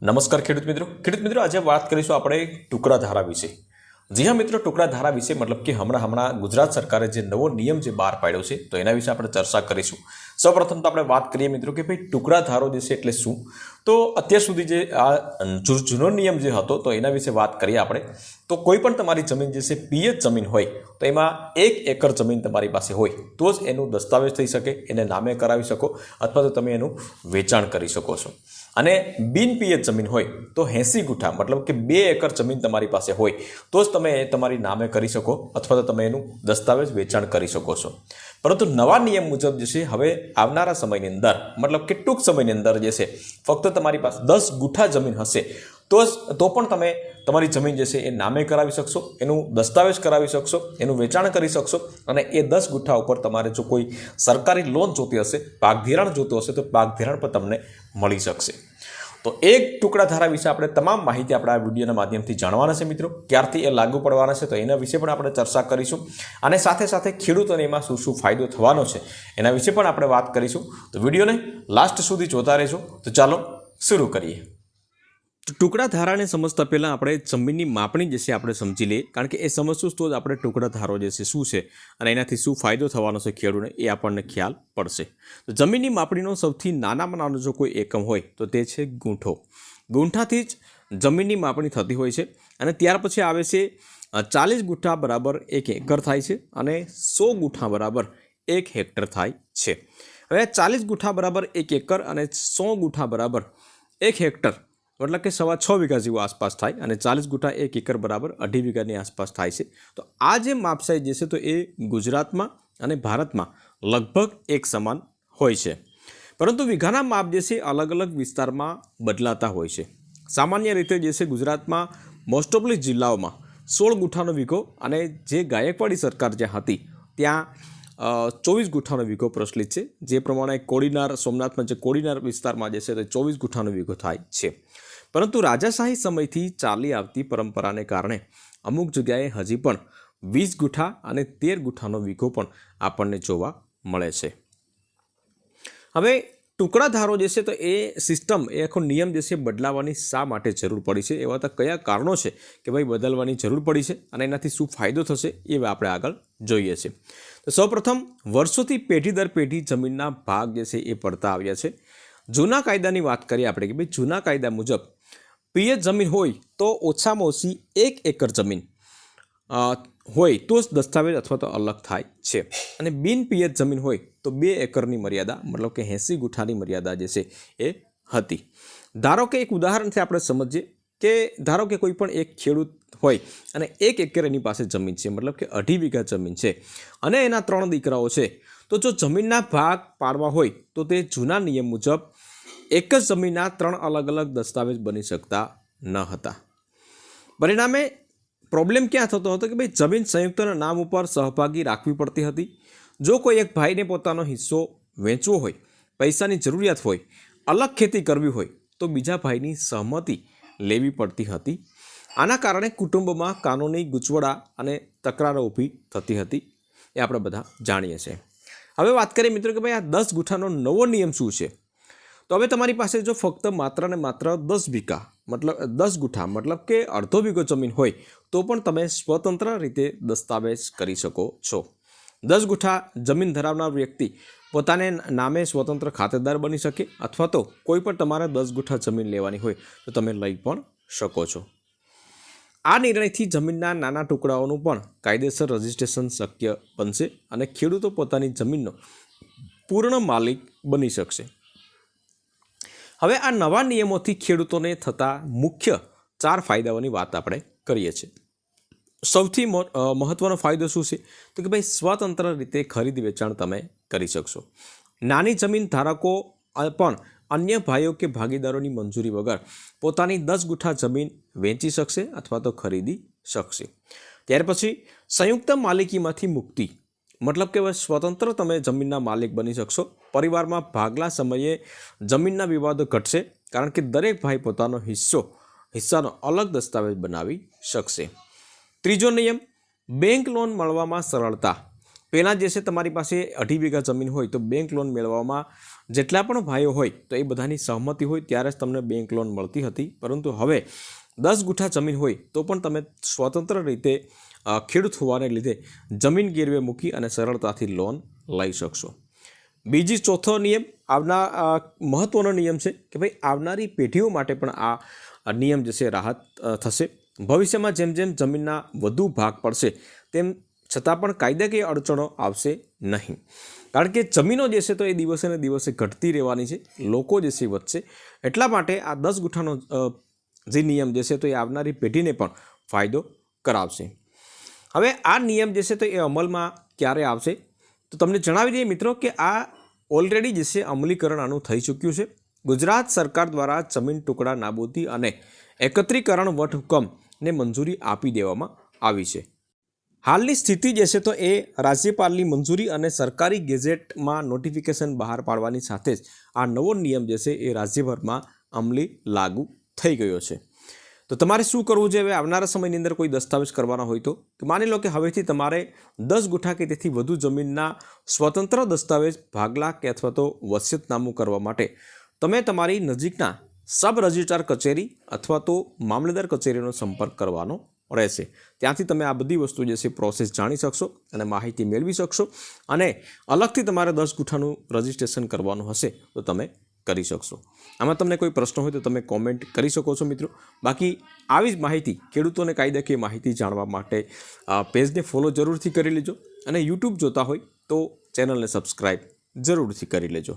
નમસ્કાર ખેડૂત મિત્રો આજે વાત કરીશું આપણે ટુકડા ધારા વિશે। જી હા મિત્રો, ટુકડા ધારા વિશે મતલબ કે હમણાં ગુજરાત સરકારે જે નવો નિયમ જે બહાર પાડ્યો છે તો એના વિશે આપણે ચર્ચા કરીશું। સૌપ્રથમ તો આપણે વાત કરીએ મિત્રો કે ભાઈ ટુકડા ધારો જે છે એટલે શું। તો અત્યાર સુધી જે આ જૂનો નિયમ જે હતો તો એના વિશે વાત કરીએ આપણે। તો કોઈ પણ તમારી જમીન જે છે પિયત જમીન હોય તો એમાં 1 એકર જમીન તમારી પાસે હોય તો જ એનું દસ્તાવેજ થઈ શકે, એને નામે કરાવી શકો અથવા તો તમે એનું વેચાણ કરી શકો છો। અને બિન પિયત જમીન હોય તો 80 ગુઠા મતલબ કે 2 એકર જમીન તમારી પાસે હોય તો જ તમે તમારી નામે કરી શકો અથવા તો તમે એનું દસ્તાવેજ વેચાણ કરી શકો છો। પરંતુ નવા નિયમ મુજબ જે છે હવે આવનારા સમયની અંદર મતલબ કે ટૂંક સમયની અંદર જે છે ફક્ત તમારી પાસે 10 ગુઠા જમીન હશે તો પણ તમે તમારી જમીન જે છે એ નામે કરાવી શકશો, એનું દસ્તાવેજ કરાવી શકશો, એનું વેચાણ કરી શકશો। અને એ 10 ગુઠા ઉપર તમારે જો કોઈ સરકારી લોન જોતી હશે, પાક ધિરાણ જોતું હશે તો પાક ધિરાણ પણ તમને મળી શકશે। તો એક ટુકડા ધારા વિશે આપણે તમામ માહિતી આપણા આ વિડીયોના માધ્યમથી જાણવાના છે મિત્રો। ક્યારથી એ લાગુ પડવાના છે તો એના વિશે પણ આપણે ચર્ચા કરીશું અને સાથે સાથે ખેડૂતોને એમાં શું ફાયદો થવાનો છે એના વિશે પણ આપણે વાત કરીશું। તો વિડીયોને લાસ્ટ સુધી જોતા રહેજો। તો ચાલો શરૂ કરીએ। ટુકડા ધારાને સમજતા પહેલાં આપણે જમીનની માપણી જે છે આપણે સમજી લઈએ, કારણ કે એ સમજશું તો જ આપણે ટુકડા ધારો જે છે શું છે અને એનાથી શું ફાયદો થવાનો છે ખેડૂતને એ આપણને ખ્યાલ પડશે। તો જમીનની માપણીનો સૌથી નાનામાં નાનો જો કોઈ એકમ હોય તો તે છે ગુંઠો। ગુંઠાથી જ જમીનની માપણી થતી હોય છે અને ત્યાર પછી આવે છે 40 ગુઠા બરાબર 1 એકર થાય છે અને 100 ગુઠા બરાબર 1 હેક્ટર થાય છે। હવે 40 ગુઠા બરાબર 1 એકર અને 100 ગુઠા બરાબર 1 હેક્ટર मतलब કે 6.5 વીઘા જેવું આસપાસ થાય અને 40 ગુઠા 1 એકર બરાબર 2.5 વીઘાની આસપાસ થાય છે। તો આ જે માપસાઈ જે છે તો એ ગુજરાતમાં અને ભારતમાં લગભગ એક સમાન હોય છે, પરંતુ વીઘાના માપ જે છે અલગ અલગ વિસ્તારમાં બદલાતા હોય છે। સામાન્ય રીતે જે છે ગુજરાતમાં મોસ્ટ ઓફલી જિલ્લાઓમાં 16 ગુઠાનો વીઘો અને જે ગાયકવાડી સરકાર જ્યાં હતી ત્યાં 24 ગુઠાનો વીઘો પ્રચલિત છે। જે પ્રમાણે કોડીનાર સોમનાથમાં જે કોડીનાર વિસ્તારમાં જે છે તે 24 ગુઠાનો વીઘો થાય છે। પરંતુ રાજાશાહી સમયથી ચાલી આવતી પરંપરાને કારણે અમુક જગ્યાએ હજી પણ 20 ગુઠા અને 13 ગુઠાનો વીઘો પણ આપણને જોવા મળે છે। હવે ટુકડા ધારો જે છે તો એ સિસ્ટમ એ આખો નિયમ જે છે બદલાવવાની શા માટે જરૂર પડી છે, એવા તો કયા કારણો છે કે ભાઈ બદલવાની જરૂર પડી છે અને એનાથી શું ફાયદો થશે એ આપણે આગળ જોઈએ છીએ। તો સૌપ્રથમ વર્ષોથી પેઢી દર પેઢી જમીનના ભાગ જે છે એ પડતા આવ્યા છે। જૂના કાયદાની વાત કરીએ આપણે કે ભાઈ જૂના કાયદા મુજબ પિયત જમીન હોય તો ઓછામાં ઓછી 1 એકર જમીન હોય તો જ દસ્તાવેજ અથવા તો અલગ થાય છે અને બિન પિયત જમીન હોય તો 2 એકરની મર્યાદા મતલબ કે 80 ગુઠાની મર્યાદા જે છે એ હતી। ધારો કે એક ઉદાહરણથી આપણે સમજીએ કે ધારો કે કોઈ પણ એક ખેડૂત હોય અને 1 એકર એની પાસે જમીન છે મતલબ કે 2.5 વીઘા જમીન છે અને એના 3 દીકરાઓ છે, તો જો જમીનના ભાગ પાડવા હોય તો તે જૂના નિયમ મુજબ એક જ જમીનના 3 અલગ અલગ દસ્તાવેજ બની શકતા ન હતા। પરિણામે પ્રોબ્લેમ ક્યાં થતો હતો કે ભાઈ જમીન સંયુક્તના નામ ઉપર સહભાગી રાખવી પડતી હતી। જો કોઈ એક ભાઈને પોતાનો હિસ્સો વેચવો હોય, પૈસાની જરૂરિયાત હોય, અલગ ખેતી કરવી હોય તો બીજા ભાઈની સહમતિ લેવી પડતી હતી। આના કારણે કુટુંબમાં કાનૂની ગૂંચવડા અને તકરારો ઊભી થતી હતી, એ આપણે બધા જાણીએ છીએ। હવે વાત કરીએ મિત્રો કે ભાઈ આ 10 ગુઠાનો નવો નિયમ શું છે। તો હવે તમારી પાસે જો ફક્ત માત્ર ને માત્ર 10 વીઘા મતલબ 10 ગુઠા મતલબ કે અડધો વીઘો જમીન હોય તો પણ તમે સ્વતંત્ર રીતે દસ્તાવેજ કરી શકો છો। 10 ગુઠા જમીન ધરાવનાર વ્યક્તિ પોતાને નામે સ્વતંત્ર ખાતેદાર બની શકે અથવા તો કોઈ પણ તમારે 10 ગુઠા જમીન લેવાની હોય તો તમે લઈ પણ શકો છો। આ નિર્ણયથી જમીનના નાના ટુકડાઓનું પણ કાયદેસર રજિસ્ટ્રેશન શક્ય બનશે અને ખેડૂતો પોતાની જમીનનો પૂર્ણ માલિક બની શકશે। હવે આ નવા નિયમોથી ખેડૂતોને થતા મુખ્ય 4 ફાયદાઓની વાત આપણે કરીએ છીએ। સૌથી મહત્વનો ફાયદો શું છે તો કે ભાઈ સ્વતંત્ર રીતે ખરીદ વેચાણ તમે કરી શકશો। નાની જમીન ધારકો પણ અન્ય ભાઈઓ કે ભાગીદારોની મંજૂરી વગર પોતાની 10 ગુઠા જમીન વેચી શકશે અથવા તો ખરીદી શકશે। ત્યાર પછી સંયુક્ત માલિકીમાંથી મુક્તિ મતલબ કે સ્વતંત્ર તમે જમીનના માલિક બની શકશો। પરિવારમાં ભાગલા સમયે જમીનના વિવાદો ઘટશે કારણ કે દરેક ભાઈ પોતાનો હિસ્સાનો અલગ દસ્તાવેજ બનાવી શકશે। ત્રીજો નિયમ, બેંક લોન મળવામાં સરળતા। પહેલાં જે છે તમારી પાસે 2.5 વીઘા જમીન હોય તો બેંક લોન મેળવવામાં જેટલા પણ ભાઈઓ હોય તો એ બધાની સહમતિ હોય ત્યારે જ તમને બેંક લોન મળતી હતી, પરંતુ હવે 10 ગુઠા જમીન હોય તો પણ તમે સ્વતંત્ર રીતે ખેડૂત હોવાને લીધે જમીન ગીરવે મૂકી અને સરળતાથી લોન લઈ શકશો. બીજી ચોથો નિયમ મહત્ત્વનો નિયમ છે કે ભાઈ આવનારી પેઢીઓ માટે પણ આ નિયમ જે છે રાહત થશે. ભવિષ્યમાં જેમ જેમ જમીનના વધુ ભાગ પડશે તેમ છતાં પણ કાયદાકીય અડચણો આવશે નહીં, કારણ કે જમીનો જે છે તો એ દિવસે ને દિવસે ઘટતી રહેવાની છે, લોકો જે છે વધશે. એટલા માટે આ 10 ગુઠાનો જે નિયમ જે છે તો એ આવનારી પેઢીને પણ ફાયદો કરાવશે. હવે આ નિયમ જે છે તો એ અમલમાં ક્યારે આવશે તો તમને જણાવી દઈએ મિત્રો કે આ ઓલરેડી જે છે અમલીકરણ આનું થઈ ચૂક્યું છે. ગુજરાત સરકાર દ્વારા જમીન ટુકડા નાબૂદી અને એકત્રીકરણ વટહુકમને મંજૂરી આપી દેવામાં આવી છે. હાલની સ્થિતિ જે છે તો એ રાજ્યપાલની મંજૂરી અને સરકારી ગેઝેટમાં નોટિફિકેશન બહાર પાડવાની સાથે જ આ નવો નિયમ જે છે એ રાજ્યભરમાં અમલી લાગુ થઈ ગયો છે. તો તમારે શું કરવું છે? હવે આવનારા સમયની અંદર કોઈ દસ્તાવેજ કરવાના હોય તો માની લો કે હવેથી તમારે 10 ગુઠા કે તેથી વધુ જમીનના સ્વતંત્ર દસ્તાવેજ, ભાગલા કે અથવા તો વસિયતનામું કરવા માટે તમે તમારી નજીકના સબ રજિસ્ટ્રાર કચેરી અથવા તો મામલતદાર કચેરીનો સંપર્ક કરવાનો રહેશે. ત્યાંથી તમે આ બધી વસ્તુ જે છે પ્રોસેસ જાણી શકશો અને માહિતી મેળવી શકશો, અને અલગથી તમારે 10 ગુઠાનું રજિસ્ટ્રેશન કરવાનું હશે તો તમે કરી શકશો. આમાં તમને કોઈ પ્રશ્ન હોય તો તમે કોમેન્ટ કરી શકો છો મિત્રો. બાકી આવી જ માહિતી, ખેડૂતોને કાયદાકીય માહિતી જાણવા માટે પેજને ફોલો જરૂરથી કરી લેજો, અને યુટ્યુબ જોતા હોય તો ચેનલને સબસ્ક્રાઈબ જરૂરથી કરી લેજો.